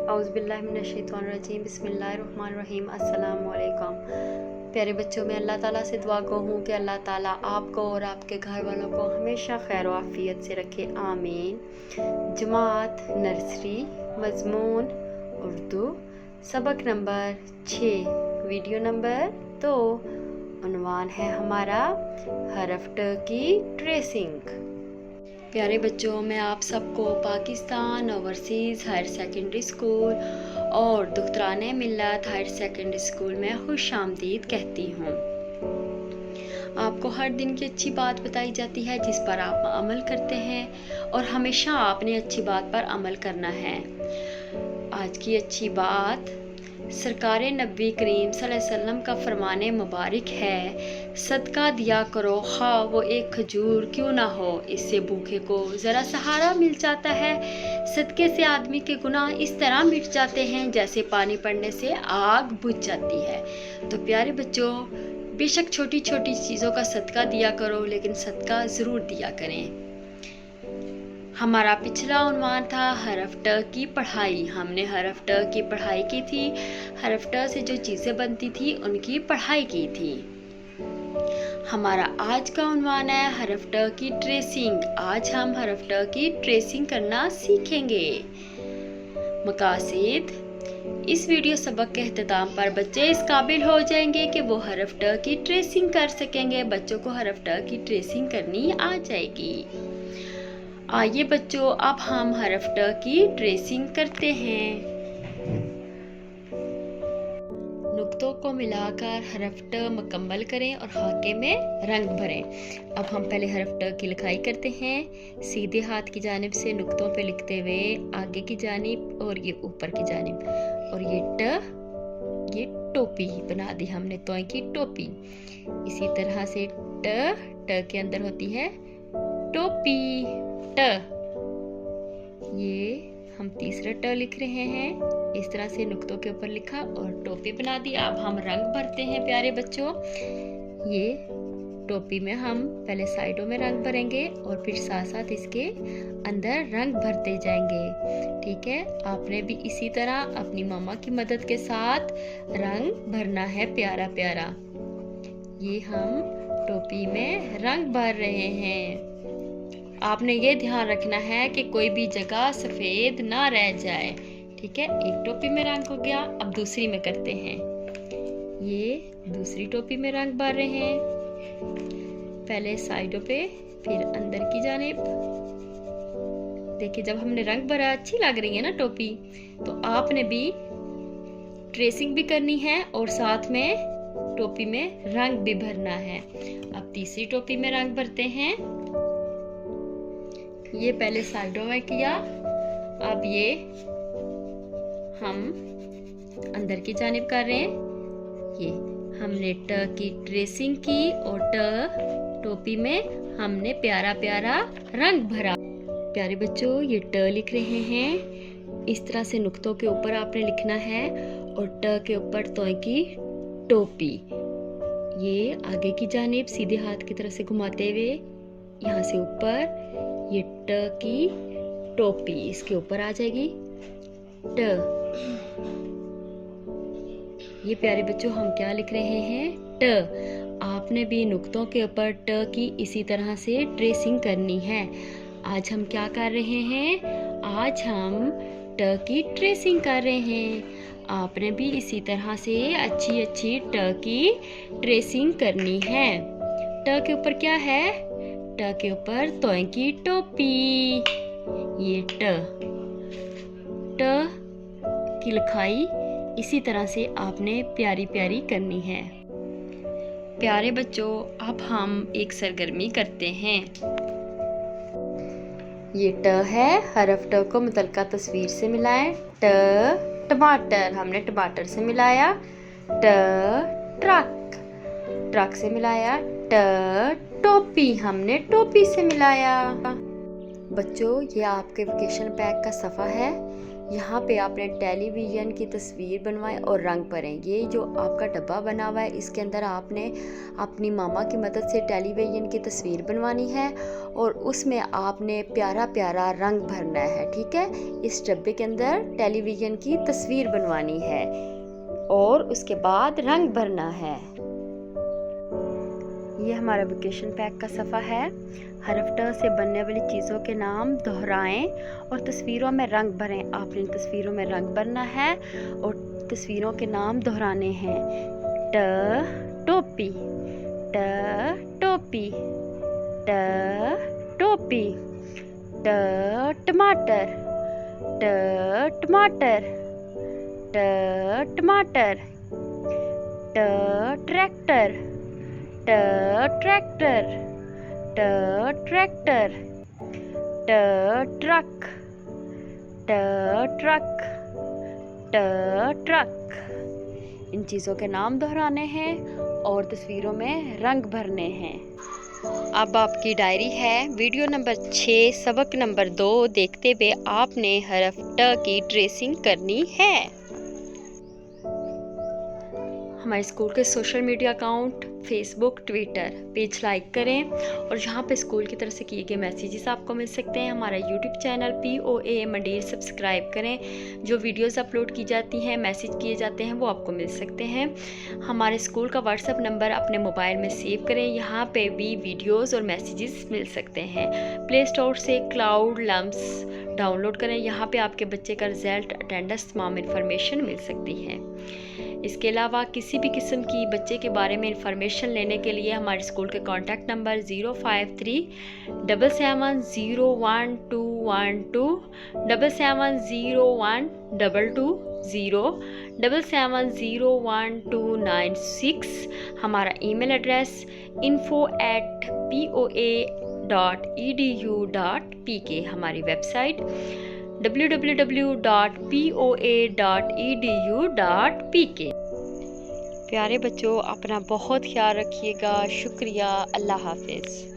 औज़ुबिल्लाहिमिनश्शैतानिर्रजीम बिस्मिल्लाहिर्रहमानिर्रहीम अस्सलामु अलैकुम। प्यारे बच्चों, मैं अल्लाह ताला से दुआ गो हूँ कि अल्लाह ताला आपको और आपके घर वालों को हमेशा खैर व आफियत से रखे, आमीन। जमात नर्सरी मज़मून उर्दू सबक नंबर 6 वीडियो नंबर 2। उन्वान है हमारा हरफ ट की ट्रेसिंग। प्यारे बच्चों, मैं आप सबको Pakistan overseas higher secondary school और दुख्तराने मिल्लत हायर सेकेंडरी स्कूल में खुश आमदीद कहती हूँ। आपको हर दिन की अच्छी बात बताई जाती है जिस पर आप अमल करते हैं और हमेशा आपने अच्छी बात पर अमल करना है। आज की अच्छी बात सरकार नबी करीम सल्लल्लाहु अलैहि वसल्लम का फरमाने मुबारक है, सदका दिया करो खा वो एक खजूर क्यों ना हो, इससे भूखे को ज़रा सहारा मिल जाता है। सदके से आदमी के गुनाह इस तरह मिट जाते हैं जैसे पानी पड़ने से आग बुझ जाती है। तो प्यारे बच्चों, बेशक छोटी छोटी चीज़ों का सदका दिया करो, लेकिन सदका ज़रूर दिया करें। हमारा पिछला उन्वान था हरफ ट की पढ़ाई। हमने हरफ ट की पढ़ाई की थी, हरफ ट से जो चीज़ें बनती थी उनकी पढ़ाई की थी। हमारा आज का उन्वान है हरफ ट की ट्रेसिंग। आज हम हरफ ट की ट्रेसिंग करना सीखेंगे। मकासद, इस वीडियो सबक के अख्ताम पर बच्चे इस काबिल हो जाएंगे कि वो हरफ ट की ट्रेसिंग कर सकेंगे। बच्चों को हरफ ट की ट्रेसिंग करनी आ जाएगी। आइए बच्चों, अब हम हरफ ट की ट्रेसिंग करते हैं। नुक्तों को मिलाकर हरफ ट मुकम्मल करें और खाके में रंग भरें। अब हम पहले हरफ ट की लिखाई करते हैं। सीधे हाथ की जानिब से नुक्तों पे लिखते हुए आगे की जानिब और ये ऊपर की जानिब, और ये टोपी बना दी हमने, तो की टोपी। इसी तरह से ट के अंदर होती है टोपी ट। ये हम तीसरा ट लिख रहे हैं, इस तरह से नुक्तों के ऊपर लिखा और टोपी बना दी। अब हम रंग भरते हैं प्यारे बच्चों। ये टोपी में हम पहले साइडों में रंग भरेंगे और फिर साथ साथ इसके अंदर रंग भरते जाएंगे। ठीक है, आपने भी इसी तरह अपनी मम्मा की मदद के साथ रंग भरना है प्यारा प्यारा। ये हम टोपी में रंग भर रहे हैं। आपने ये ध्यान रखना है कि कोई भी जगह सफेद ना रह जाए। ठीक है, एक टोपी में रंग हो गया। अब दूसरी में करते हैं। ये दूसरी टोपी में रंग भर रहे हैं, पहले साइडों पे फिर अंदर की जानिब। देखिए, जब हमने रंग भरा अच्छी लग रही है ना टोपी, तो आपने भी ट्रेसिंग भी करनी है और साथ में टोपी में रंग भी भरना है। अब तीसरी टोपी में रंग भरते हैं। ये पहले साइडों में किया, अब ये हम अंदर की जानिब कर रहे हैं। ये हमने ट की ट्रेसिंग की और टोपी में हमने प्यारा प्यारा रंग भरा। प्यारे बच्चों, ये ट लिख रहे हैं, इस तरह से नुक्तों के ऊपर आपने लिखना है और ट के ऊपर तो की टोपी। ये आगे की जानिब सीधे हाथ की तरफ से घुमाते हुए यहाँ से ऊपर ये ट की टोपी इसके ऊपर आ जाएगी ट। ये प्यारे बच्चों, हम क्या लिख रहे हैं? ट। आपने भी नुक्तों के ऊपर ट की इसी तरह से ट्रेसिंग करनी है। आज हम क्या कर रहे हैं? आज हम ट की ट्रेसिंग कर रहे हैं। आपने भी इसी तरह से अच्छी अच्छी ट की ट्रेसिंग करनी है। ट के ऊपर क्या है? ट के ऊपर तोय की टोपी। ये ट की लिखाई इसी तरह से आपने प्यारी प्यारी करनी है। प्यारे बच्चों, अब हम एक सरगर्मी करते हैं। ये ट है, हरफ ट को मुतलका तस्वीर से मिलाएं। ट टमाटर, हमने टमाटर से मिलाया। ट ट्रक से मिलाया। ट टोपी, हमने टोपी से मिलाया। बच्चों, ये आपके वेकेशन पैक का सफ़ा है। यहाँ पे आपने टेलीविज़न की तस्वीर बनवाएं और रंग भरें। ये जो आपका डब्बा बना हुआ है इसके अंदर आपने अपनी मामा की मदद से टेलीविज़न की तस्वीर बनवानी है और उसमें आपने प्यारा प्यारा रंग भरना है। ठीक है, इस डब्बे के अंदर टेलीविज़न की तस्वीर बनवानी है और उसके बाद रंग भरना है। ये हमारा वेकेशन पैक का सफ़ा है। हरफ ट से बनने वाली चीज़ों के नाम दोहराएं और तस्वीरों में रंग भरें। आपने इन तस्वीरों में रंग भरना है और तस्वीरों के नाम दोहराने हैं। ट टोपी, ट टोपी, ट टोपी, ट टमाटर, ट टमाटर, ट टमाटर, ट ट्रैक्टर, ट ट्रैक्टर, ट ट्रैक्टर, ट ट्रक, ट ट्रक, ट ट्रक। इन चीज़ों के नाम दोहराने हैं और तस्वीरों में रंग भरने हैं। अब आपकी डायरी है। वीडियो नंबर 6 सबक नंबर 2 देखते हुए आपने हरफ ट की ट्रेसिंग करनी है। हमारे स्कूल के social media account Facebook, Twitter page like करें और यहाँ पे स्कूल की तरफ से किए गए मैसेजेस आपको मिल सकते हैं। हमारा यूट्यूब चैनल POA मंडेर सब्सक्राइब करें। जो वीडियोस अपलोड की जाती हैं, मैसेज किए जाते हैं, वो आपको मिल सकते हैं। हमारे स्कूल का व्हाट्सएप नंबर अपने मोबाइल में सेव करें। यहाँ पे भी वीडियोज़ और मैसेजेस मिल सकते हैं। प्ले स्टोर से क्लाउड लम्स डाउनलोड करें। यहाँ पे आपके बच्चे का रिजल्ट, अटेंडेंस, तमाम इंफॉर्मेशन मिल सकती है। इसके अलावा किसी भी किस्म की बच्चे के बारे में इंफॉर्मेशन लेने के लिए हमारे स्कूल के कॉन्टैक्ट नंबर 05377012212, 77012220, 77011296। हमारा ईमेल एड्रेस info@poa.edu.pk। हमारी वेबसाइट www.poa.edu.pk। प्यारे बच्चों, अपना बहुत ख्याल रखिएगा। शुक्रिया। अल्लाह हाफिज़।